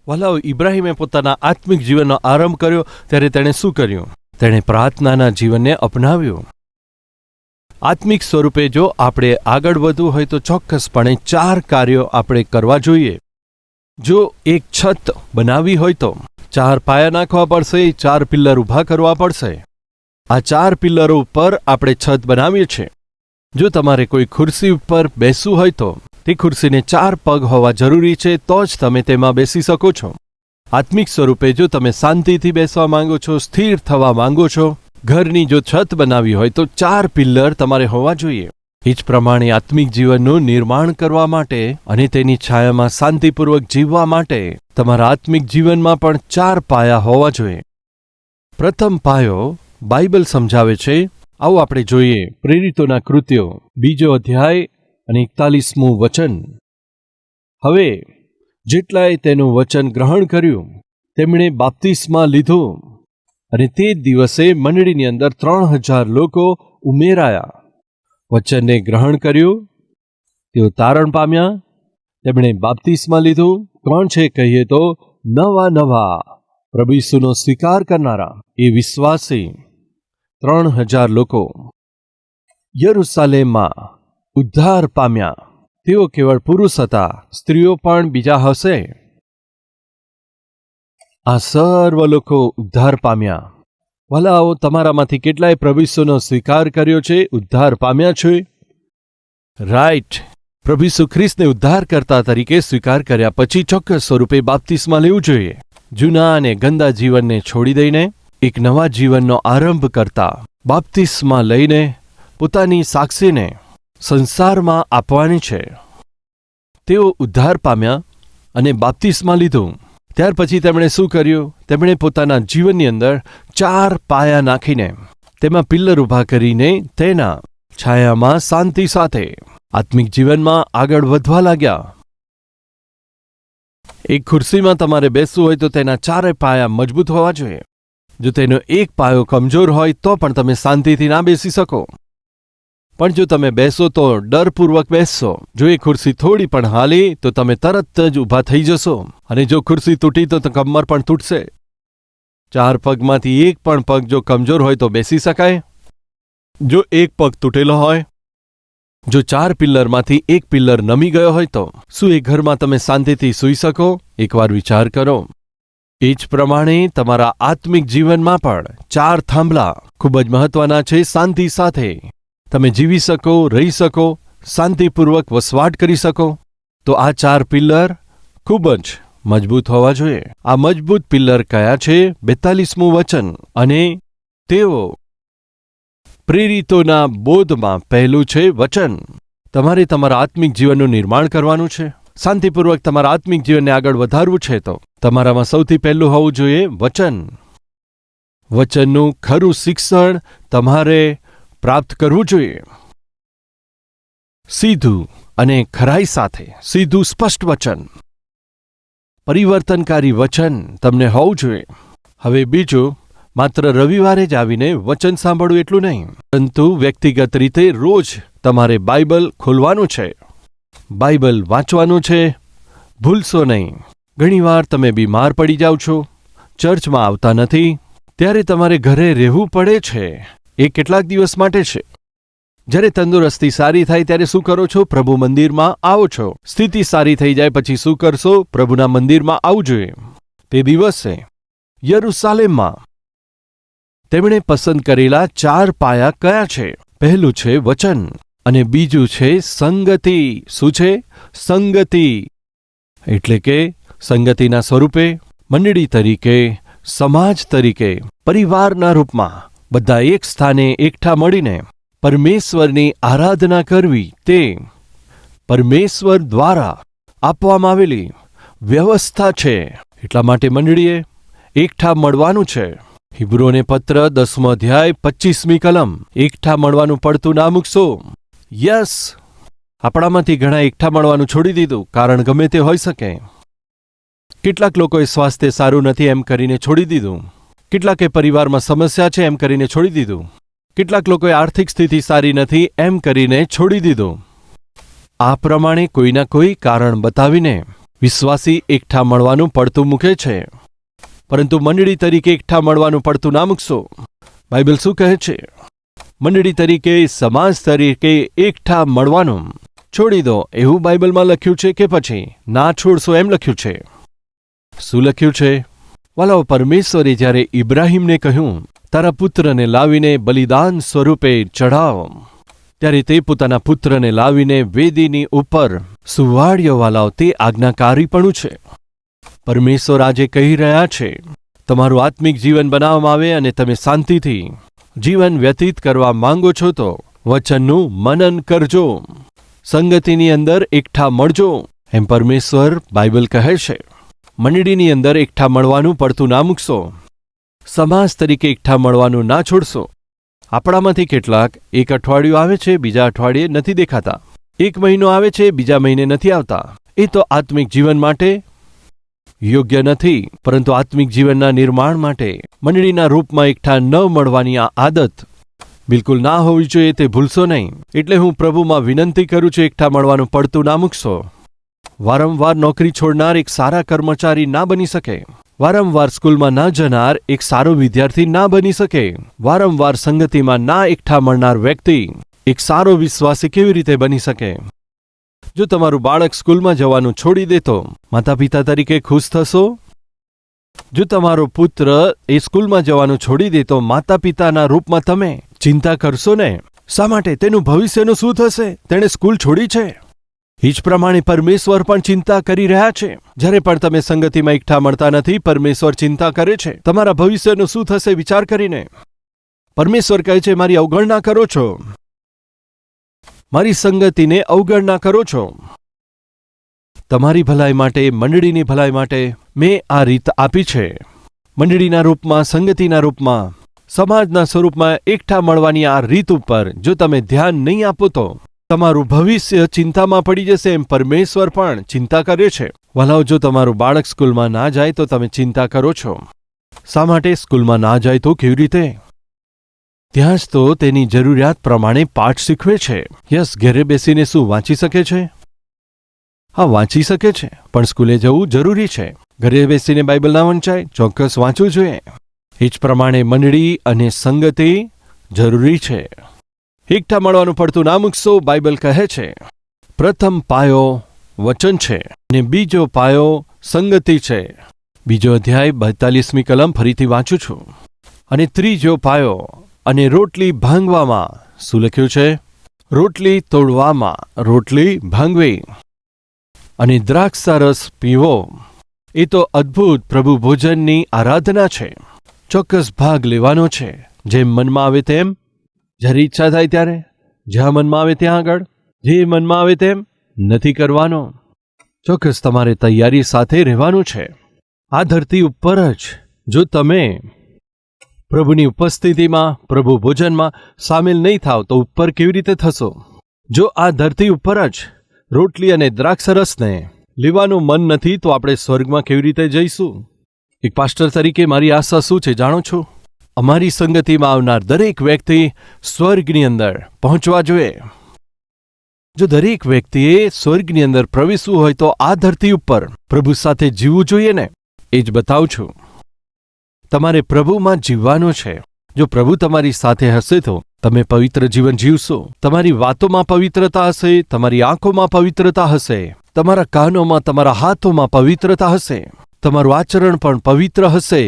વલાઓ, ઇબ્રાહીમે પોતાના આત્મિક જીવનનો આરંભ કર્યો ત્યારે તેણે શું કર્યું? તેણે પ્રાર્થનાના જીવનને અપનાવ્યું. આત્મિક સ્વરૂપે જો આપણે આગળ વધવું હોય તો ચોક્કસપણે 4 કાર્યો આપણે કરવા જોઈએ. જો એક છત બનાવવી હોય તો 4 પાયા નાખવા પડશે, 4 પિલ્લર ઊભા કરવા પડશે. આ 4 પિલ્લરો ઉપર આપણે છત બનાવીએ છીએ. જો તમારે કોઈ ખુરશી ઉપર બેસવું હોય તો તે ખુરશીને 4 પગ હોવા જરૂરી છે, તો જ તમે તેમાં બેસી શકો છો. આત્મિક સ્વરૂપે જો તમે શાંતિથી બેસવા માંગો છો, સ્થિર થવા માંગો છો, ઘરની જો છત બનાવી હોય તો 4 પિલ્લર તમારે હોવા જોઈએ. એ જ પ્રમાણે આત્મિક જીવનનું નિર્માણ કરવા માટે અને તેની છાયામાં શાંતિપૂર્વક જીવવા માટે તમારા આત્મિક જીવનમાં પણ 4 પાયા હોવા જોઈએ. પ્રથમ પાયો બાઇબલ સમજાવે છે. આવો આપણે જોઈએ પ્રેરિતોના કૃત્યો 2 અધ્યાય અને 41મું વચન. હવે જેટલાએ તેનું વચન ગ્રહણ કર્યું તેમણે બાપ્તિસ્મા લીધો, અને તે જ દિવસે મંડળીની અંદર 3000 લોકો ઉમેરાયા. વચનને ગ્રહણ કર્યું, તેઓ તારણ પામ્યા, તેમણે બાપ્તિસ્મા લીધું. કોણ છે કહીએ તો નવા પ્રભુ ઈસુનો સ્વીકાર કરનારા એ વિશ્વાસી 3000 લોકો યરૂશાલેમમાં ઉદ્ધાર પામ્યા. તેઓ કેવળ પુરુષ હતા, સ્ત્રીઓ પણ બીજા હશે. આ સર્વ લોકો ઉદ્ધાર પામ્યા. વલાઓ, તમારામાંથી કેટલાય પ્રભુ ઈસુનો સ્વીકાર કર્યો છે, ઉદ્ધાર પામ્યા છે? રાઈટ. પ્રભુ ઈસુ ખ્રિસ્તને ઉદ્ધારકર્તા તરીકે સ્વીકાર કર્યા પછી ચોક્કસ સ્વરૂપે બાપ્તિસ્મા લેવું જોઈએ. જૂના અને ગંદા જીવનને છોડી દઈને એક નવા જીવનનો આરંભ કરતા બાપ્તિસ્મા લઈને પોતાની સાક્ષીને સંસારમાં આપવાની છે. તેઓ ઉદ્ધાર પામ્યા અને બાપ્તિસ્મા લીધું. ત્યાર પછી તેમણે શું કર્યું? તેમણે પોતાના જીવનની અંદર 4 પાયા નાખીને તેમાં પિલ્લર ઊભા કરીને તેના છાયામાં શાંતિ સાથે આત્મિક જીવનમાં આગળ વધવા લાગ્યા. એક ખુરશીમાં તમારે બેસવું હોય તો તેના 4 પાયા મજબૂત હોવા જોઈએ. જો તેનો એક પાયો કમજોર હોય તો પણ તમે શાંતિથી ના બેસી શકો. પણ જો તમે બેસો તો ડરપૂર્વક બેસશો. જો એ ખુરશી થોડી પણ હાલી તો તમે તરત જ ઊભા થઈ જશો, અને જો ખુરશી તૂટી તો કમર પણ તૂટશે. 4 પગમાંથી એક પણ પગ જો કમજોર હોય તો બેસી શકાય? જો એક પગ તૂટેલો હોય, જો 4 પિલ્લરમાંથી એક પિલ્લર નમી ગયો હોય તો શું એ ઘરમાં તમે શાંતિથી સૂઈ શકો? એકવાર વિચાર કરો. એ જ પ્રમાણે તમારા આત્મિક જીવનમાં પણ 4 થાંભલા ખૂબ જ મહત્વના છે. શાંતિ સાથે તમે જીવી શકો, રહી શકો, શાંતિપૂર્વક વસવાટ કરી શકો. તો આ 4 પિલ્લર ખૂબ જ મજબૂત હોવા જોઈએ. આ મજબૂત પિલ્લર કયા છે? 42મું વચન. અને તેઓ પ્રેરિતોના બોધમાં પહેલું છે વચન. તમારે તમારા આત્મિક જીવનનું નિર્માણ કરવાનું છે, શાંતિપૂર્વક તમારા આત્મિક જીવનને આગળ વધારવું છે, તો તમારામાં સૌથી પહેલું હોવું જોઈએ વચન. વચનનું ખરું શિક્ષણ તમારે પ્રાપ્ત કરવું જોઈએ. સીધું અને ખરાઈ સાથે સીધું સ્પષ્ટ વચન, પરિવર્તનકારી વચન તમને હોવું જોઈએ. હવે બીજું, માત્ર રવિવારે જ આવીને વચન સાંભળવું એટલું નહીં, પરંતુ વ્યક્તિગત રીતે રોજ તમારે બાઇબલ ખોલવાનું છે, બાઇબલ વાંચવાનું છે. ભૂલશો નહીં. ઘણીવાર તમે બીમાર પડી જાઓ છો, ચર્ચમાં આવતા નથી, ત્યારે તમારે ઘરે રહેવું પડે છે. એ કેટલાક દિવસ માટે છે. જ્યારે તંદુરસ્તી સારી થાય ત્યારે શું કરો છો? પ્રભુ મંદિરમાં આવો છો. સ્થિતિ સારી થઈ જાય પછી શું કરશો? પ્રભુના મંદિરમાં આવવું જોઈએ. તે દિવસે યરૂશાલેમમાં તેમણે પસંદ કરેલા 4 પાયા કયા છે? પહેલું છે વચન, અને બીજું છે સંગતિ. શું છે? સંગતિ. એટલે કે સંગતિના સ્વરૂપે મંડળી તરીકે, સમાજ તરીકે, પરિવારના રૂપમાં બધા એક સ્થાને એકઠા મળીને પરમેશ્વરની આરાધના કરવી, તે પરમેશ્વર દ્વારા આપવામાં આવેલી વ્યવસ્થા છે. એટલા માટે મંડળીએ એકઠા મળવાનું છે. હિબ્રુઓને પત્ર 10મો અધ્યાય 25મી કલમ. એકઠા મળવાનું પડતું ના મૂકશો. યસ, આપણામાંથી ઘણા એકઠા મળવાનું છોડી દીધું, કારણ ગમે તે હોઈ શકે. કેટલાક લોકોએ સ્વાસ્થ્ય સારું નથી એમ કરીને છોડી દીધું. કેટલાકે પરિવારમાં સમસ્યા છે એમ કરીને છોડી દીધું. કેટલાક લોકોએ આર્થિક સ્થિતિ સારી નથી એમ કરીને છોડી દીધું. આ પ્રમાણે કોઈના કોઈ કારણ બતાવીને વિશ્વાસી એકઠા મળવાનું પડતું મૂકે છે, પરંતુ મંડળી તરીકે એકઠા મળવાનું પડતું ના મૂકશો. બાઇબલ શું કહે છે? મંડળી તરીકે, સમાજ તરીકે એકઠા મળવાનું છોડી દો એવું બાઇબલમાં લખ્યું છે કે પછી ના છોડશો એમ લખ્યું છે? શું લખ્યું છે? વાલાઓ, પરમેશ્વરે જ્યારે ઇબ્રાહીમને કહ્યું તારા પુત્રને લાવીને બલિદાન સ્વરૂપે ચઢાવ, ત્યારે તે પોતાના પુત્રને લાવીને વેદીની ઉપર સુવાડ્યો. વાલાઓ, તે આજ્ઞાકારીપણું છે. પરમેશ્વર આજે કહી રહ્યા છે, તમારું આત્મિક જીવન બનાવવામાં આવે અને તમે શાંતિથી જીવન વ્યતીત કરવા માંગો છો તો વચનનું મનન કરજો, સંગતિની અંદર એકઠા મળજો, એમ પરમેશ્વર બાઇબલ કહે છે. મંડળીની અંદર એકઠા મળવાનું પડતું ના મૂકશો. સમાજ તરીકે એકઠા મળવાનું ના છોડશો. આપણામાંથી કેટલાક એક અઠવાડિયું આવે છે, બીજા અઠવાડિયે નથી દેખાતા. એક મહિનો આવે છે, બીજા મહિને નથી આવતા. એ તો આત્મિક જીવન માટે યોગ્ય નથી. પરંતુ આત્મિક જીવનના નિર્માણ માટે મંડળીના રૂપમાં એકઠા ન મળવાની આ આદત બિલકુલ ના હોવી જોઈએ, તે ભૂલશો નહીં. એટલે હું પ્રભુમાં વિનંતી કરું છું, એકઠા મળવાનું પડતું ના મૂકશો. વારંવાર નોકરી છોડનાર એક સારા કર્મચારી ના બની શકે. વારંવાર સ્કૂલમાં ના જનાર એક સારો વિદ્યાર્થી ના બની શકે. વારંવાર સંગતિમાં ના એકઠા મળનાર વ્યક્તિ એક સારો વિશ્વાસી કેવી રીતે બની શકે? જો તમારું બાળક સ્કૂલમાં જવાનું છોડી દે તો માતા પિતા તરીકે ખુશ થશો? જો તમારો પુત્ર એ સ્કૂલમાં જવાનું છોડી દે તો માતા પિતાના રૂપમાં તમે ચિંતા કરશો ને? શા માટે? તેનું ભવિષ્યનું શું થશે? તેણે સ્કૂલ છોડી છે. એ જ પ્રમાણે પરમેશ્વર પણ ચિંતા કરી રહ્યા છે. જ્યારે પણ તમે સંગતિમાં એકઠા મળતા નથી, પરમેશ્વર ચિંતા કરે છે તમારા ભવિષ્યનું શું થશે વિચાર કરીને. પરમેશ્વર કહે છે, મારી અવગણના કરો છો, મારી સંગતિને અવગણના કરો છો. તમારી ભલાઈ માટે, મંડળીની ભલાઈ માટે મેં આ રીત આપી છે. મંડળીના રૂપમાં, સંગતિના રૂપમાં, સમાજના સ્વરૂપમાં એકઠા મળવાની આ રીત ઉપર જો તમે ધ્યાન નહીં આપો તો તમારું ભવિષ્ય ચિંતામાં પડી જશે, એમ પરમેશ્વર પણ ચિંતા કરે છે. વાલાઓ, જો તમારું બાળક સ્કૂલમાં ના જાય તો તમે ચિંતા કરો છો. શા માટે? સ્કૂલમાં ના જાય તો કેવી રીતે? ત્યાં જ તો તેની જરૂરિયાત પ્રમાણે પાઠ શીખવે છે. યસ, ઘરે બેસીને શું વાંચી શકે છે? હા, વાંચી શકે છે, પણ સ્કૂલે જવું જરૂરી છે. ઘરે બેસીને બાઇબલ ના વંચાય, ચોક્કસ વાંચવું જોઈએ. એ જ પ્રમાણે મંડળી અને સંગતિ જરૂરી છે. એકઠા મળવાનું પડતું ના મૂકશો. બાઇબલ કહે છે પ્રથમ પાયો વચન છે અને બીજો પાયો સંગતિ છે. બીજો અધ્યાય 42મી કલમ ફરીથી વાંચું છું. અને ત્રીજો પાયો અને રોટલી ભાંગવામાં. શું લખ્યું છે? રોટલી તોડવામાં, રોટલી ભાંગવી અને દ્રાક્ષારસ પીવો. એ તો અદ્ભુત પ્રભુ ભોજનની આરાધના છે. ચોક્કસ ભાગ લેવાનો છે, જેમ મનમાં આવે તેમ, જ્યારે ઈચ્છા થાય ત્યારે, જ્યાં મનમાં આવે ત્યાં આગળ, જે મનમાં આવે તેમ નથી કરવાનો. ચોક્કસ તમારે તૈયારી સાથે રહેવાનું છે. આ ધરતી ઉપર જ જો તમે પ્રભુની ઉપસ્થિતિમાં, પ્રભુ ભોજનમાં સામેલ નહીં થાવ તો ઉપર કેવી રીતે થશો? જો આ ધરતી ઉપર જ રોટલી અને દ્રાક્ષરસને લેવાનું મન નથી તો આપણે સ્વર્ગમાં કેવી રીતે જઈશું? એક પાસ્ટર તરીકે મારી આશા શું છે જાણો છો? અમારી સંગતિમાં આવનાર દરેક વ્યક્તિ સ્વર્ગની અંદર પહોંચવા જોઈએ. જો દરેક વ્યક્તિએ સ્વર્ગની અંદર પ્રવેશવું હોય તો આ ધરતી ઉપર પ્રભુ સાથે જીવવું જોઈએ ને. એ જ બતાવું છું. તમારે પ્રભુમાં જીવવાનું છે. જો પ્રભુ તમારી સાથે હશે તો તમે પવિત્ર જીવન જીવશો. તમારી વાતોમાં પવિત્રતા હશે, તમારી આંખોમાં પવિત્રતા હશે, તમારા કાનોમાં, તમારા હાથોમાં પવિત્રતા હશે, તમારું આચરણ પણ પવિત્ર હશે.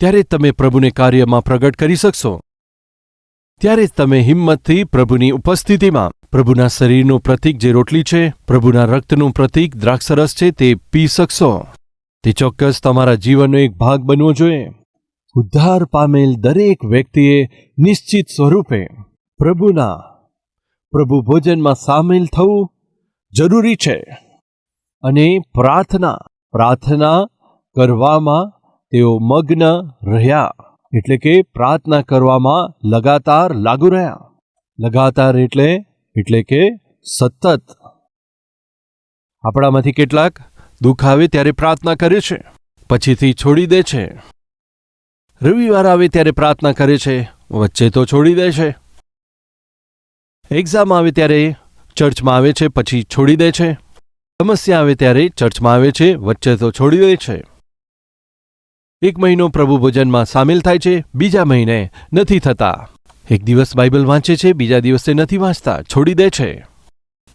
ત્યારે તમે પ્રભુને કાર્યમાં પ્રગટ કરી શકશો. ત્યારે તમે હિંમતથી પ્રભુની ઉપસ્થિતિમાં પ્રભુના શરીરનું પ્રતીક જે રોટલી છે, પ્રભુના રક્તનું પ્રતીક દ્રાક્ષરસ છે, તે પી શકશો. તે ચોક્કસ તમારા જીવનનો એક ભાગ બનવો જોઈએ. ઉદ્ધાર પામેલ દરેક વ્યક્તિએ નિશ્ચિત સ્વરૂપે પ્રભુ ભોજનમાં સામેલ થવું જરૂરી છે. અને પ્રાર્થના કરવામાં તેઓ મગ્ન રહ્યા. એટલે કે પ્રાર્થના કરવામાં લગાતાર લાગુ રહ્યા. લગાતાર એટલે કે સતત. આપણામાંથી કેટલાક દુઃખ આવે ત્યારે પ્રાર્થના કરે છે, પછીથી છોડી દે છે. રવિવાર આવે ત્યારે પ્રાર્થના કરે છે, વચ્ચે તો છોડી દે છે. એક્ઝામ આવે ત્યારે ચર્ચમાં આવે છે, પછી છોડી દે છે. સમસ્યા આવે ત્યારે ચર્ચમાં આવે છે, વચ્ચે તો છોડી દે છે. 1 મહિનો પ્રભુ ભોજનમાં સામેલ થાય છે, બીજા મહિને નથી થતા. એક દિવસ બાઇબલ વાંચે છે, બીજા દિવસે નથી વાંચતા, છોડી દે છે.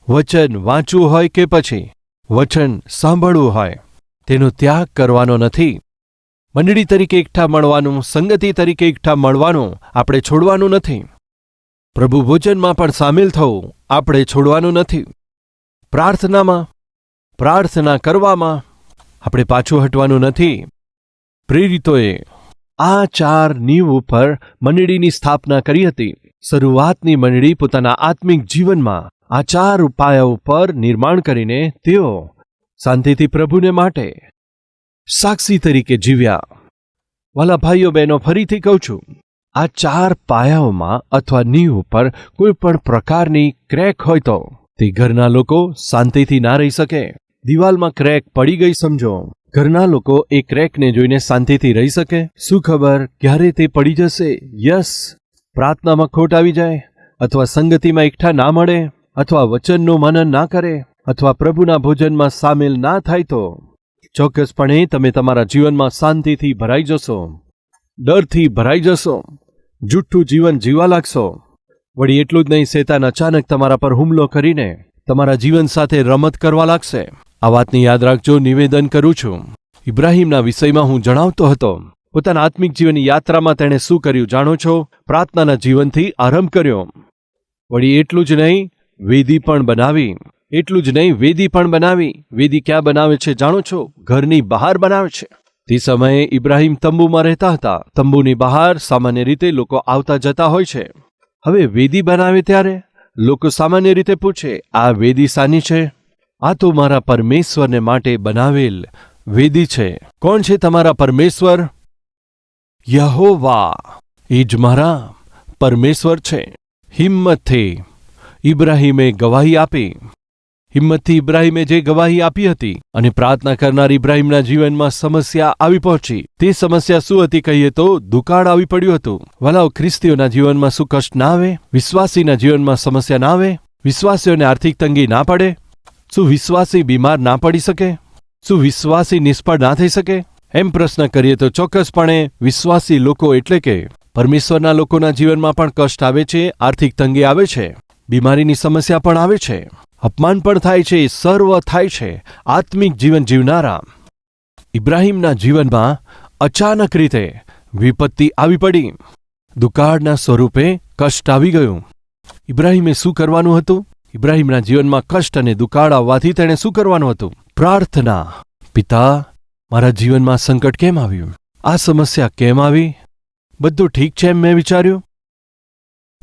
વચન વાંચવું હોય કે પછી વચન સાંભળવું હોય, તેનો ત્યાગ કરવાનો નથી. મંડળી તરીકે એકઠા મળવાનું, સંગતિ તરીકે એકઠા મળવાનું આપણે છોડવાનું નથી. પ્રભુ ભોજનમાં પણ સામેલ થવું આપણે છોડવાનું નથી. પ્રાર્થના કરવામાં આપણે પાછું હટવાનું નથી. પ્રેરિતોએ આ 4 નીવ ઉપર મંડળીની સ્થાપના કરી હતી. શરૂઆતની મંડળી પોતાના આત્મિક જીવનમાં આ 4 ઉપાયો ઉપર નિર્માણ કરીને તેઓ શાંતિથી પ્રભુને માટે સાક્ષી તરીકે જીવ્યા. વાલા ભાઈઓ બહેનો, ફરીથી કહું છું, આ 4 પાયાઓમાં અથવા નીવ ઉપર કોઈ પણ પ્રકારની ક્રેક હોય તો તે ઘરના લોકો શાંતિથી ના રહી શકે. દિવાલમાં ક્રેક પડી ગઈ સમજો, ઘરના લોકો એ ક્રેકને જોઈને શાંતિથી રહી શકે? શું ખબર ક્યારે તે પડી જશે? યસ, પ્રાર્થનામાં ખોટ આવી જાય, અથવા સંગતિમાં એકઠા ના મળે, અથવા વચનનું મનન ના કરે, અથવા પ્રભુના ભોજનમાં સામેલ ના થાય તો ચોક્કસપણે તમે તમારા જીવનમાં શાંતિથી ભરાઈ જશો, ડરથી ભરાઈ જશો, જુઠ્ઠું જીવન જીવવા લાગશો. વળી એટલું જ નહીં, શેતાન અચાનક તમારા પર હુમલો કરીને તમારા જીવન સાથે રમત કરવા લાગશે. આ વાતની યાદ રાખજો. નિવેદન કરું છું, ઇબ્રાહીમના વિષયમાં હું જણાવતો હતો. પોતાના આત્મિક જીવનની યાત્રામાં તેણે શું કર્યું જાણો છો? પ્રાર્થનાના જીવનથી આરંભ કર્યો. વળી એટલું જ નહીં, વેદી પણ બનાવી. વેદી ક્યાં બનાવે છે જાણો છો? ઘરની બહાર બનાવે છે. તે સમયે ઇબ્રાહીમ તંબુમાં રહેતા હતા. તંબુની બહાર સામાન્ય રીતે લોકો આવતા જતા હોય છે. હવે વેદી બનાવે ત્યારે લોકો સામાન્ય રીતે પૂછે, આ વેદી શાની છે? આ તો મારા પરમેશ્વરને માટે બનાવેલ વેદી છે. કોણ છે તમારા પરમેશ્વર? યહોવા, એ જ મારા પરમેશ્વર છે. હિંમતથી ઇબ્રાહીમે ગવાહી આપી. હિંમતથી ઇબ્રાહીમે જે ગવાહી આપી હતી અને પ્રાર્થના કરનાર ઇબ્રાહીમના જીવનમાં સમસ્યા આવી પહોંચી. તે સમસ્યા શું હતી કહીએ તો દુકાળ આવી પડ્યું હતું. વાલાઓ, ખ્રિસ્તીઓના જીવનમાં શું કષ્ટ ના આવે? વિશ્વાસીના જીવનમાં સમસ્યા ના આવે? વિશ્વાસીઓને આર્થિક તંગી ના પડે? શું વિશ્વાસી બીમાર ના પડી શકે? શું વિશ્વાસી નિષ્ફળ ના થઈ શકે? એમ પ્રશ્ન કરીએ તો ચોક્કસપણે વિશ્વાસી લોકો એટલે કે પરમેશ્વરના લોકોના જીવનમાં પણ કષ્ટ આવે છે, આર્થિક તંગી આવે છે, બીમારીની સમસ્યા પણ આવે છે, અપમાન પણ થાય છે, સર્વ થાય છે. આત્મિક જીવન જીવનારા ઇબ્રાહીમના જીવનમાં અચાનક રીતે વિપત્તિ આવી પડી. દુકાળના સ્વરૂપે કષ્ટ આવી ગયું. ઇબ્રાહીમે શું કરવાનું હતું? ઇબ્રાહીમના જીવનમાં કષ્ટ અને દુકાળ આવવાથી તેણે શું કરવાનું હતું? પ્રાર્થના. પિતા, મારા જીવનમાં સંકટ કેમ આવ્યું? આ સમસ્યા કેમ આવી? બધું ઠીક છે એમ મેં વિચાર્યું,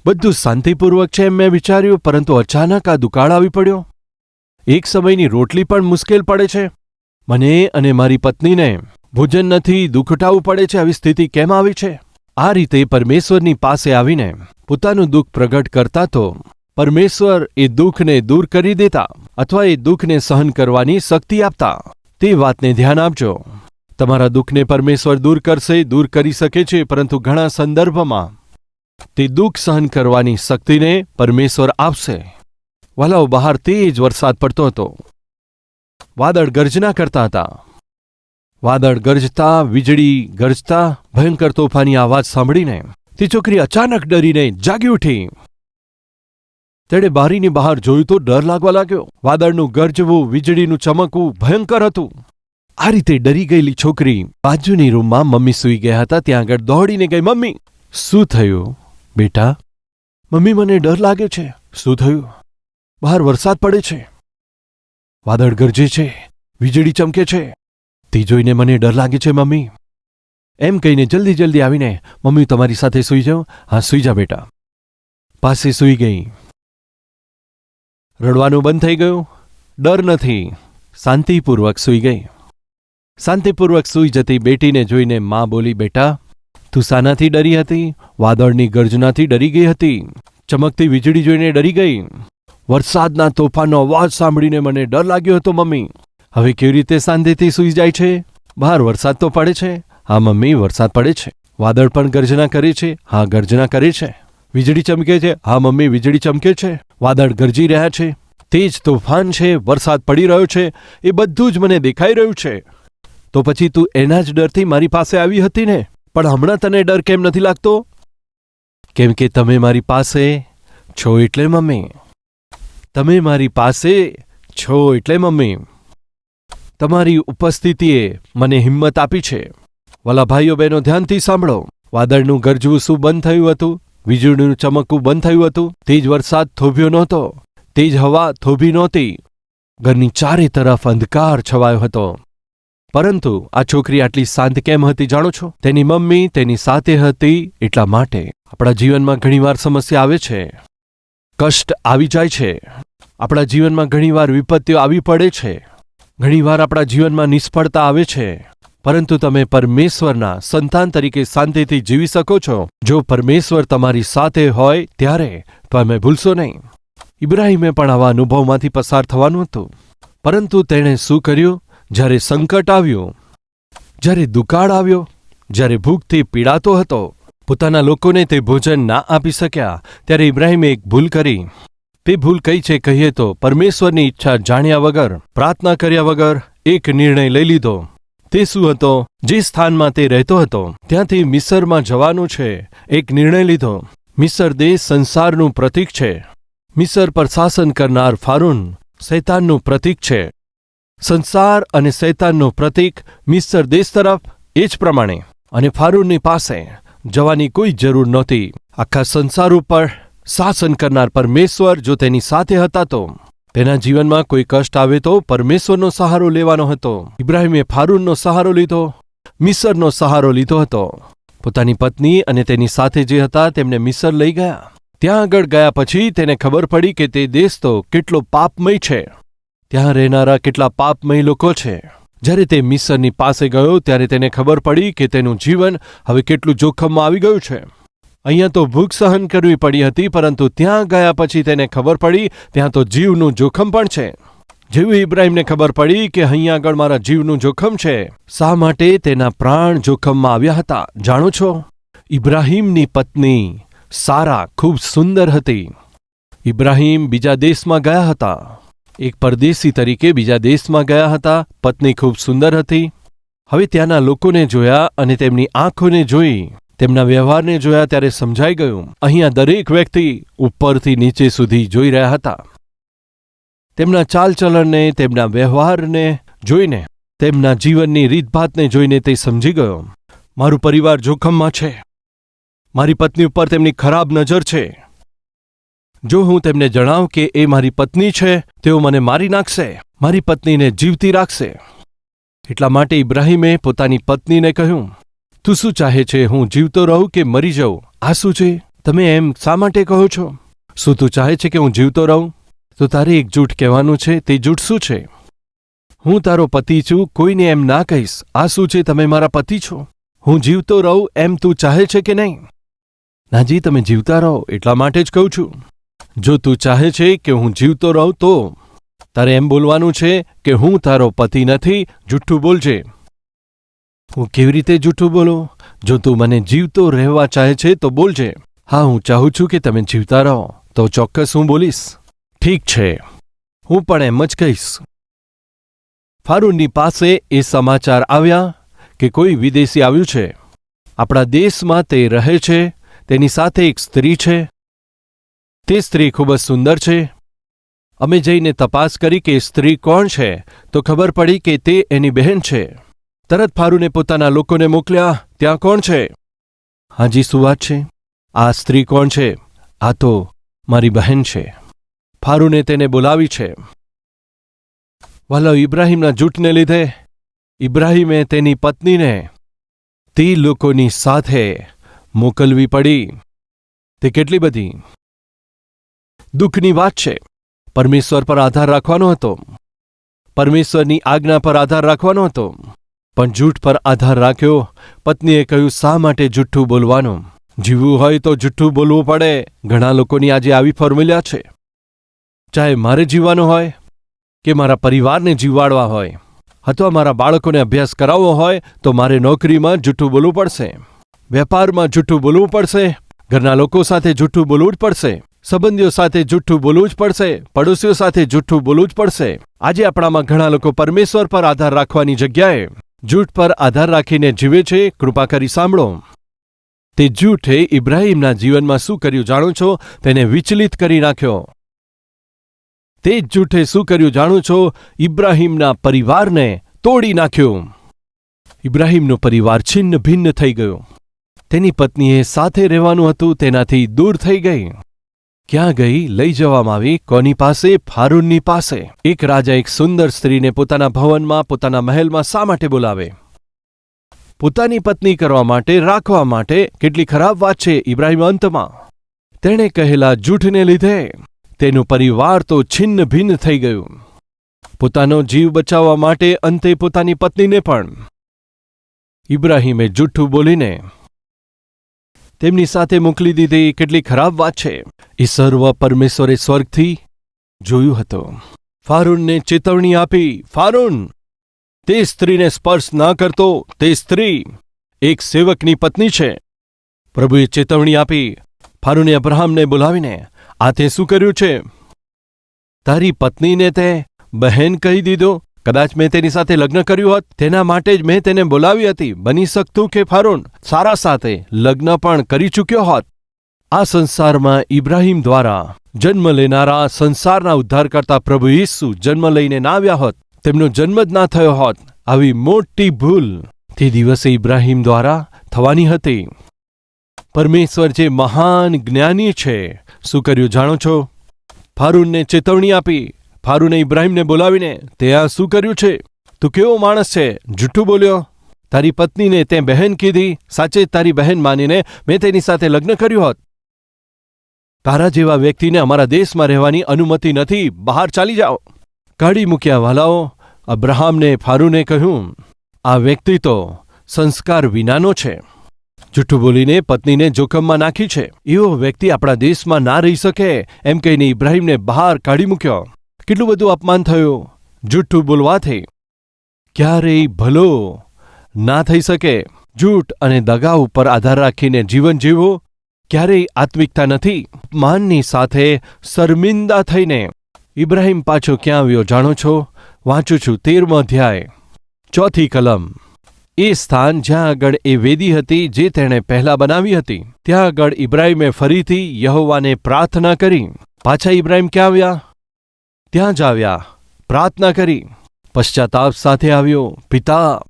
બધું શાંતિપૂર્વક છે એમ મેં વિચાર્યું, પરંતુ અચાનક આ દુકાળ આવી પડ્યો. એક સમયની રોટલી પણ મુશ્કેલ પડે છે. મને અને મારી પત્નીને ભોજન નથી, દુઃખ ઉઠાવવું પડે છે. આવી સ્થિતિ કેમ આવી છે? આ રીતે પરમેશ્વરની પાસે આવીને પોતાનું દુઃખ પ્રગટ કરતા તો પરમેશ્વર એ દુઃખને દૂર કરી દેતા અથવા એ દુઃખને સહન કરવાની શક્તિ આપતા. તે વાતને ધ્યાન આપજો. તમારા દુઃખને પરમેશ્વર દૂર કરશે, દૂર કરી શકે છે, પરંતુ ઘણા સંદર્ભમાં તે દુઃખ સહન કરવાની શક્તિને પરમેશ્વર આપશે. વાલાઓ, બહાર તેજ વરસાદ પડતો હતો. વાદળ ગર્જના કરતા હતા. વાદળ ગરજતા, વીજળી ગરજતા, ભયંકર તોફાની અવાજ સાંભળીને તે છોકરી અચાનક ડરીને જાગી ઉઠી. તેણે બારીની બહાર જોયું તો ડર લાગવા લાગ્યો. વાદળનું ગરજવું, વીજળીનું ચમકવું ભયંકર હતું. આ રીતે ડરી ગયેલી છોકરી બાજુની રૂમમાં મમ્મી સૂઈ ગયા હતા ત્યાં આગળ દોડીને ગઈ. મમ્મી, શું થયું બેટા? મમ્મી, મને ડર લાગે છે. શું થયું? બહાર વરસાદ પડે છે, વાદળ ગરજે છે, વીજળી ચમકે છે. તે જોઈને મને ડર લાગે છે મમ્મી. એમ કહીને જલ્દી આવીને, મમ્મી તમારી સાથે સૂઈ જાઉં? હા, સૂઈ જા બેટા. પાસે સૂઈ ગઈ. રડવાનું બંધ થઈ ગયું. ડર નથી, શાંતિપૂર્વક સૂઈ ગઈ. શાંતિપૂર્વક સૂઈ જતી બેટીને જોઈને માં બોલી, બેટા, તું શાનાથી ડરી હતી? વાદળની ગર્જનાથી ડરી ગઈ હતી. ચમકતી વીજળી જોઈને ડરી ગઈ. વરસાદના તોફાનનો અવાજ સાંભળીને મને ડર લાગ્યો હતો મમ્મી. હવે કેવી રીતે શાંતિથી સૂઈ જાય છે? બહાર વરસાદ તો પડે છે. હા મમ્મી, વરસાદ પડે છે. વાદળ પણ ગર્જના કરે છે. હા, ગર્જના કરે છે. વીજળી ચમકે છે. હા મમ્મી, વીજળી ચમકે છે. વાદળ ગરજી રહ્યા છે. તેજ તોફાન છે, વરસાદ પડી રહ્યો છે, એ બધું જ મને દેખાઈ રહ્યું છે. તો પછી તું એના જ ડરથી મારી પાસે આવી હતી ને? પણ હમણાં તને ડર કેમ નથી લાગતો? કેમ કે તમે મારી પાસે છો એટલે મમ્મી. તમે મારી પાસે છો એટલે મમ્મી. તમારી ઉપસ્થિતિએ મને હિંમત આપી છે. વાલા ભાઈઓ બહેનો, ધ્યાનથી સાંભળો. વાદળનું ગરજવું શું બંધ થયું હતું? વીજળીનું ચમકવું બંધ થયું હતું? તેજ વરસાદ થોભ્યો નહોતો, તેજ હવા થોભી નહોતી. ઘરની ચારે તરફ અંધકાર છવાયો હતો. પરંતુ આ છોકરી આટલી શાંત કેમ હતી જાણો છો? તેની મમ્મી તેની સાથે હતી એટલા માટે. આપણા જીવનમાં ઘણીવાર સમસ્યા આવે છે, કષ્ટ આવી જાય છે. આપણા જીવનમાં ઘણીવાર વિપત્તિઓ આવી પડે છે. ઘણીવાર આપણા જીવનમાં નિષ્ફળતા આવે છે. પરંતુ તમે પરમેશ્વરના સંતાન તરીકે શાંતિથી જીવી શકો છો જો પરમેશ્વર તમારી સાથે હોય ત્યારે. તમે ભૂલશો નહીં. ઇબ્રાહીમે પણ આવા અનુભવમાંથી પસાર થવાનું હતું. પરંતુ તેણે શું કર્યું? જ્યારે સંકટ આવ્યું, જ્યારે દુકાળ આવ્યો, જ્યારે ભૂખથી પીડાતો હતો, પોતાના લોકોને તે ભોજન ના આપી શક્યા, ત્યારે ઇબ્રાહીમે એક ભૂલ કરી. તે ભૂલ કઈ છે કહીએ તો પરમેશ્વરની ઈચ્છા જાણ્યા વગર, પ્રાર્થના કર્યા વગર એક નિર્ણય લઈ લીધો. તે શું હતો? જે સ્થાનમાં તે રહેતો હતો ત્યાંથી મિસરમાં જવાનું છે. એક નિર્ણય લીધો. મિસર દેશ સંસારનું પ્રતીક છે. મિસર પર શાસન કરનાર ફારૂન શૈતાનનું પ્રતીક છે. સંસાર અને શૈતાનનું પ્રતીક મિસર દેશ તરફ. એ જ પ્રમાણે અને ફારૂનની પાસે જવાની કોઈ જરૂર નહોતી. આખા સંસાર ઉપર શાસન કરનાર પરમેશ્વર જો તેની સાથે હતા તો તેના જીવનમાં કોઈ કષ્ટ આવે તો પરમેશ્વરનો સહારો લેવાનો હતો. ઇબ્રાહીમે ફારૂનનો સહારો લીધો, મિસરનો સહારો લીધો હતો. પોતાની પત્ની અને તેની સાથે જે હતા તેમને મિસર લઈ ગયા. ત્યાં આગળ ગયા પછી તેને ખબર પડી કે તે દેશ તો કેટલો પાપમય છે. ત્યાં રહેનારા કેટલા પાપમય લોકો છે. જ્યારે તે મિસરની પાસે ગયો ત્યારે તેને ખબર પડી કે તેનું જીવન હવે કેટલું જોખમમાં આવી ગયું છે. અહીંયા તો ભૂખ સહન કરવી પડી હતી, પરંતુ ત્યાં ગયા પછી તેને ખબર પડી ત્યાં તો જીવનું જોખમ પણ છે. જેવું ઇબ્રાહીમને ખબર પડી કે અહીંયા આગળ મારા જીવનું જોખમ છે, શા માટે તેના પ્રાણ જોખમમાં આવ્યા હતા જાણો છો? ઇબ્રાહીમની પત્ની સારા ખૂબ સુંદર હતી. ઇબ્રાહીમ બીજા દેશમાં ગયા હતા. એક પરદેશી તરીકે બીજા દેશમાં ગયા હતા. પત્ની ખૂબ સુંદર હતી. હવે ત્યાંના લોકોને જોયા અને તેમની આંખોને જોઈ, તેમના વ્યવહારને જોયા ત્યારે સમજાઈ ગયું અહીંયા દરેક વ્યક્તિ ઉપરથી નીચે સુધી જોઈ રહ્યા હતા. તેમના ચાલચલણને, તેમના વ્યવહારને જોઈને, તેમના જીવનની રીતભાતને જોઈને તે સમજી ગયો મારું પરિવાર જોખમમાં છે. મારી પત્ની ઉપર તેમની ખરાબ નજર છે. જો હું તેમને જણાવું કે એ મારી પત્ની છે, તેઓ મને મારી નાખશે, મારી પત્નીને જીવતી રાખશે. એટલા માટે ઇબ્રાહીમે પોતાની પત્નીને કહ્યું, તું શું ચાહે છે? હું જીવતો રહું કે મરી જાઉં? આ શું છે? તમે એમ શા માટે કહો છો? શું તું ચાહે છે કે હું જીવતો રહું? તો તારે એક જૂઠ કહેવાનું છે. તે જૂઠ શું છે? હું તારો પતિ છું, કોઈને એમ ના કહીશ. આ શું છે? તમે મારા પતિ છો. હું જીવતો રહું એમ તું ચાહે છે કે નહીં? નાજી, તમે જીવતા રહો એટલા માટે જ કહું છું. જો તું ચાહે છે કે હું જીવતો રહું તો તારે એમ બોલવાનું છે કે હું તારો પતિ નથી. જૂઠું બોલજે. હું કેવી રીતે જૂઠું બોલું? જો તું મને જીવતો રહેવા ચાહે છે તો બોલજે. હા, હું ચાહું છું કે તમે જીવતા રહો. તો ચોક્કસ હું બોલીશ. ઠીક છે, હું પણ એમ જ કહીશ. ફારૂનની પાસે એ સમાચાર આવ્યા કે કોઈ વિદેશી આવ્યું છે. આપણા દેશમાં તે રહે છે. તેની સાથે એક સ્ત્રી છે. તે સ્ત્રી ખૂબ જ સુંદર છે. અમે જઈને તપાસ કરી કે સ્ત્રી કોણ છે તો ખબર પડી કે તે એની બહેન છે. તરત ફારૂને પોતાના લોકોને મોકલ્યા. ત્યાં કોણ છે? હાજી, શું વાત છે? આ સ્ત્રી કોણ છે? આ તો મારી બહેન છે. ફારૂને તેને બોલાવી છે. વાલો, ઇબ્રાહીમના જૂઠને લીધે ઇબ્રાહીમે તેની પત્નીને તે લોકોની સાથે મોકલવી પડી. તે કેટલી બધી દુઃખની વાત છે. પરમેશ્વર પર આધાર રાખવાનો હતો. પરમેશ્વરની આજ્ઞા પર આધાર રાખવાનો હતો. પણ જૂઠ પર આધાર રાખ્યો. પત્નીએ કહ્યું, શા માટે જૂઠું બોલવાનું? જીવવું હોય તો જૂઠું બોલવું પડે. ઘણા લોકોની આજે આવી ફોર્મ્યુલા છે. ચાહે મારે જીવવાનું હોય કે મારા પરિવારને જીવાડવા હોય અથવા મારા બાળકોને અભ્યાસ કરાવવો હોય તો મારે નોકરીમાં જૂઠું બોલવું પડશે, વેપારમાં જૂઠું બોલવું પડશે, ઘરના લોકો સાથે જૂઠું બોલવું જ પડશે. સંબંધીઓ સાથે જૂઠું બોલવું જ પડશે, પડોશીઓ સાથે જૂઠું બોલવું જ પડશે. આજે આપણામાં ઘણા લોકો પરમેશ્વર પર આધાર રાખવાની જગ્યાએ જૂઠ પર આધાર રાખીને જીવે છે. કૃપા કરી સાંભળો. તે જૂઠે ઇબ્રાહીમના જીવનમાં શું કર્યું જાણો છો? તેને વિચલિત કરી નાખ્યો. તે જ જૂઠે શું કર્યું જાણો છો? ઇબ્રાહીમના પરિવારને તોડી નાખ્યો. ઇબ્રાહીમનો પરિવાર છિન્ન ભિન્ન થઈ ગયો. તેની પત્નીએ સાથે રહેવાનું હતું, તેનાથી દૂર થઈ ગઈ. ક્યાં ગઈ? લઈ જવામાં આવી. કોની પાસે? ફારૂનની પાસે. એક રાજા એક સુંદર સ્ત્રીને પોતાના ભવનમાં, પોતાના મહેલમાં શા માટે બોલાવે? પોતાની પત્ની કરવા માટે, રાખવા માટે. કેટલી ખરાબ વાત છે. ઇબ્રાહીમ અંતમાં તેણે કહેલા જૂઠને લીધે તેનું પરિવાર તો છિન્ન ભિન્ન થઈ ગયું. પોતાનો જીવ બચાવવા માટે અંતે પોતાની પત્નીને પણ ઇબ્રાહીમે જૂઠું બોલીને તેમની સાથે મોકલી દીધી. કેટલી ખરાબ વાત છે. એ સર્વ પરમેશ્વરે સ્વર્ગથી જોયું હતું. ફારૂનને ચેતવણી આપી, ફારૂન, તે સ્ત્રીને સ્પર્શ ના કરતો. તે સ્ત્રી એક સેવકની પત્ની છે. પ્રભુએ ચેતવણી આપી. ફારૂને અબ્રાહમને બોલાવીને, આ તે શું કર્યું છે? તારી પત્નીને તે બહેન કહી દીધો. કદાચ મેં તેની સાથે લગ્ન કર્યું હોત, તેના માટે જ મેં તેને બોલાવી હતી. બની શકતું કે ફારૂન સારા સાથે લગ્ન પણ કરી ચૂક્યો હોત. આ સંસારમાં ઇબ્રાહીમ દ્વારા જન્મ લેનારા સંસારના ઉદ્ધારકર્તા પ્રભુ ઈસુ જન્મ લઈને ના આવ્યા હોત, તેમનો જન્મ જ ના થયો હોત, આવી મોટી ભૂલ તે દિવસે ઇબ્રાહીમ દ્વારા થવાની હતી. પરમેશ્વર જે મહાન જ્ઞાની છે, શું કર્યું જાણો છો? ફારૂનને ચેતવણી આપી. ફારૂને ઇબ્રાહીમને બોલાવીને, તે આ શું કર્યું છે? તું કેવો માણસ છે? જૂઠું બોલ્યો. તારી પત્નીને તે બહેન કીધી. સાચે તારી બહેન માનીને મેં તેની સાથે લગ્ન કર્યું હોત. તારા જેવા વ્યક્તિને અમારા દેશમાં રહેવાની અનુમતિ નથી. બહાર ચાલી જાઓ. કાઢી મૂક્યા. વાલાઓ, અબ્રાહમને ફારૂને કહ્યું, આ વ્યક્તિ તો સંસ્કાર વિનાનો છે. જૂઠું બોલીને પત્નીને જોખમમાં નાખી છે. એવો વ્યક્તિ આપણા દેશમાં ના રહી શકે એમ કહીને ઇબ્રાહીમને બહાર કાઢી મૂક્યો. કેટલું બધું અપમાન થયું જૂઠું બોલવાથી. ક્યારેય ભલો ના થઈ શકે. જૂઠ અને દગા ઉપર આધાર રાખીને જીવન જીવવું ક્યારેય આત્મિકતા નથી. અપમાનની સાથે શર્મિંદા થઈને ઇબ્રાહીમ પાછો ક્યાં આવ્યો જાણો છો? વાંચું છું 13મો અધ્યાય 4th કલમ. એ સ્થાન જ્યાં આગળ એ વેદી હતી જે તેણે પહેલા બનાવી હતી, ત્યાં આગળ ઇબ્રાહીમે ફરીથી યહોવાને પ્રાર્થના કરી. પાછા ઇબ્રાહીમ ક્યાં આવ્યા? ત્યાં જ આવ્યા. પ્રાર્થના કરી, પશ્ચાતાપ સાથે આવ્યો. પિતા,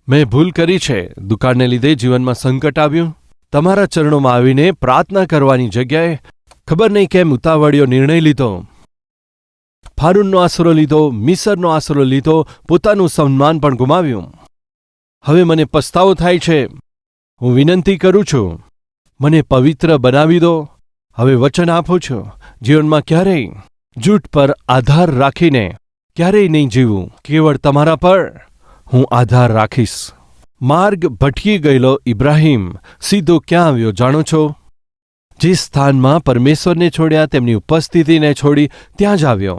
મેં ભૂલ કરી છે. દુકાળને લીધે જીવનમાં સંકટ આવ્યું. તમારા ચરણોમાં આવીને પ્રાર્થના કરવાની જગ્યાએ ખબર નહીં કેમ ઉતાવળિયો નિર્ણય લીધો. ફારૂનનો આશરો લીધો, મિસરનો આશરો લીધો, પોતાનું સન્માન પણ ગુમાવ્યું. હવે મને પસ્તાવો થાય છે. હું વિનંતી કરું છું, મને પવિત્ર બનાવી દો. હવે વચન આપું છું, જીવનમાં ક્યારેય જૂઠ પર આધાર રાખીને ક્યારેય નહીં જીવું. કેવળ તમારા પર હું આધાર રાખીશ. માર્ગ ભટકી ગયેલો ઇબ્રાહીમ સીધો ક્યાં આવ્યો જાણો છો? જે સ્થાનમાં પરમેશ્વરને છોડ્યા, તેમની ઉપસ્થિતિને છોડી ત્યાં જ આવ્યો.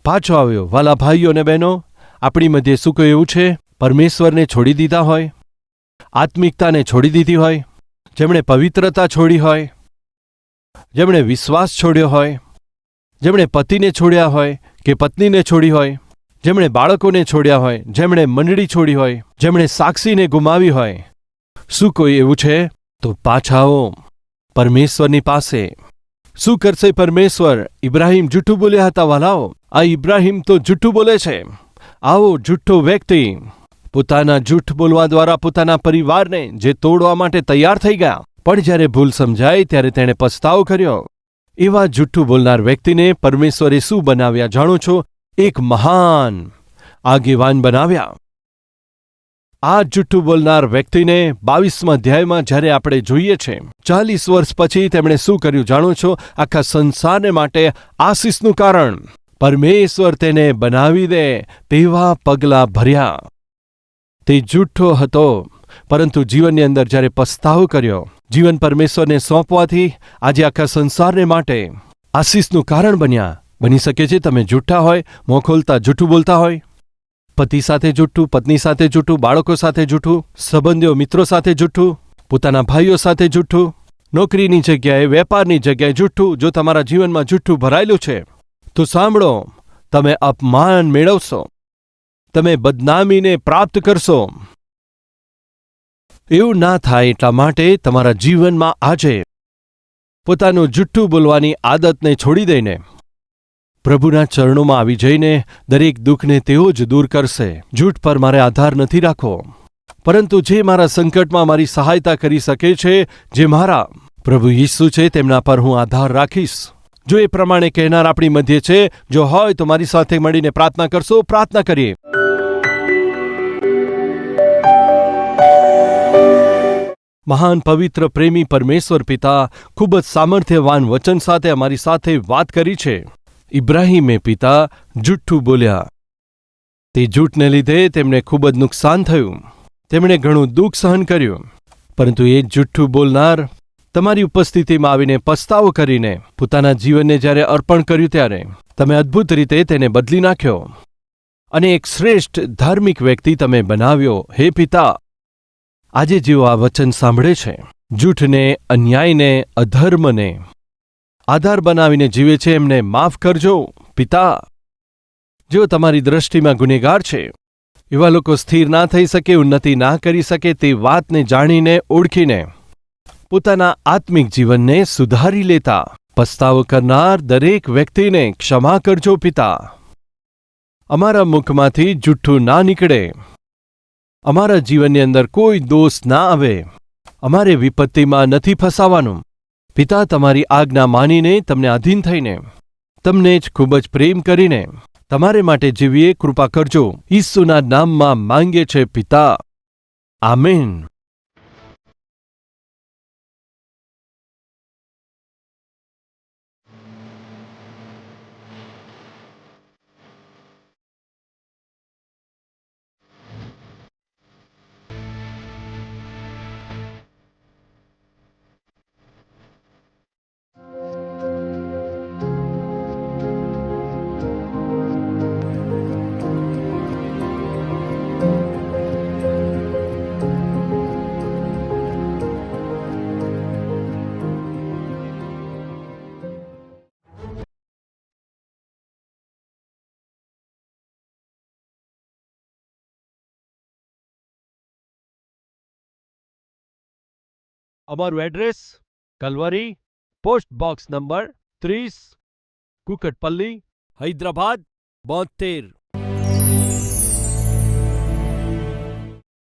પાછો આવ્યો. વાલા ભાઈઓ અને બહેનો, આપણી મધ્યે શું કોઈ એવું છે પરમેશ્વરને છોડી દીધા હોય, આત્મિકતાને છોડી દીધી હોય, જેમણે પવિત્રતા છોડી હોય, જેમણે વિશ્વાસ છોડ્યો હોય, જેમણે પતિને છોડ્યા હોય કે પત્નીને છોડી હોય, જેમણે બાળકોને છોડ્યા હોય, જેમણે મંડળી છોડી હોય, જેમણે સાક્ષીને ગુમાવી હોય? શું કોઈ એવું છે? તો પાછા આવો પરમેશ્વરની પાસે. શું કરશે પરમેશ્વર? ઇબ્રાહીમ જૂઠું બોલ્યા હતા વાલાઓ. આ ઇબ્રાહીમ તો જૂઠું બોલે છે. આવો જૂઠો વ્યક્તિ પોતાના જૂઠ બોલવા દ્વારા પોતાના પરિવારને જે તોડવા માટે તૈયાર થઈ ગયા, પણ જ્યારે ભૂલ સમજાય ત્યારે તેણે પસ્તાવો કર્યો. એવા જૂઠું બોલનાર વ્યક્તિને પરમેશ્વરે શું બનાવ્યા જાણો છો? એક મહાન આગેવાન બનાવ્યા. આ જૂઠું બોલનાર વ્યક્તિને 22મા અધ્યાયમાં જ્યારે આપણે જોઈએ છે, 40 વર્ષ પછી તેમણે શું કર્યું જાણો છો? આખા સંસારને માટે આશીષનું કારણ પરમેશ્વર તેને બનાવી દે તેવા પગલાં ભર્યા. તે જૂઠો હતો, પરંતુ જીવનની અંદર જ્યારે પસ્તાવો કર્યો, જીવન પરમેશ્વરને સોંપવાથી આજે આખા સંસારને માટે આશીષનું કારણ બન્યા. બની શકે છે તમે જૂઠા હોય, મોં ખોલતા જૂઠું બોલતા હોય, પતિ સાથે જૂઠું, પત્ની સાથે જૂઠું, બાળકો સાથે જૂઠું, સંબંધીઓ મિત્રો સાથે જૂઠું, પોતાના ભાઈઓ સાથે જૂઠું, નોકરીની જગ્યાએ, વેપારની જગ્યાએ જુઠ્ઠું જો તમારા જીવનમાં જુઠ્ઠું ભરાયેલું છે તો સાંભળો, તમે અપમાન મેળવશો, તમે બદનામીને પ્રાપ્ત કરશો. એવું ના થાય એટલા માટે તમારા જીવનમાં આજે પોતાનું જુઠ્ઠું બોલવાની આદતને છોડી દઈને પ્રભુના ચરણોમાં આવી જઈને દરેક દુઃખને તેઓ જ દૂર કરશે. જૂઠ પર મારે આધાર નથી રાખવો, પરંતુ જે મારા સંકટમાં મારી સહાયતા કરી શકે છે, જે મારા પ્રભુ યીશુ છે, તેમના પર હું આધાર રાખીશ. જો એ પ્રમાણે કહેનાર આપણી મધ્યે છે, જો હોય તો મારી સાથે મળીને પ્રાર્થના કરશો. પ્રાર્થના કરીએ. મહાન પવિત્ર પ્રેમી પરમેશ્વર પિતા, ખૂબ જ સામર્થ્યવાન વચન સાથે અમારી સાથે વાત કરી છે. ઇબ્રાહીમે પિતા જુઠ્ઠું બોલ્યા, તે જૂઠને લીધે તેમને ખૂબ જ નુકસાન થયું, તેમણે ઘણું દુઃખ સહન કર્યું. પરંતુ એ જુઠ્ઠું બોલનાર તમારી ઉપસ્થિતિમાં આવીને પસ્તાવો કરીને પોતાના જીવનને જ્યારે અર્પણ કર્યું ત્યારે તમે અદ્ભુત રીતે તેને બદલી નાખ્યો અને એક શ્રેષ્ઠ ધાર્મિક વ્યક્તિ તમે બનાવ્યો. હે પિતા, આજે જેઓ આ વચન સાંભળે છે, જૂઠને, અન્યાયને, અધર્મને આધાર બનાવીને જીવે છે, એમને માફ કરજો. પિતા, જેઓ તમારી દ્રષ્ટિમાં ગુનેગાર છે, એવા લોકો સ્થિર ના થઈ શકે, ઉન્નતિ ના કરી શકે, તે વાતને જાણીને, ઓળખીને પોતાના આત્મિક જીવનને સુધારી લેતા પસ્તાવો કરનાર દરેક વ્યક્તિને ક્ષમા કરજો. પિતા, અમારા મુખમાંથી જુઠ્ઠું ના નીકળે, અમારા જીવનની અંદર કોઈ દોષ ના આવે, અમારે વિપત્તિમાં નથી ફસાવાનું. પિતા, તમારી આજ્ઞા માનીને, તમને આધીન થઈને, તમને જ ખૂબ જ પ્રેમ કરીને તમારે માટે જીવીએ કૃપા કરજો. ઈસુના નામમાં માંગીએ છે પિતા, આમેન. અમારું address Calvary, post box number 30, Kukatpally, Hyderabad 72.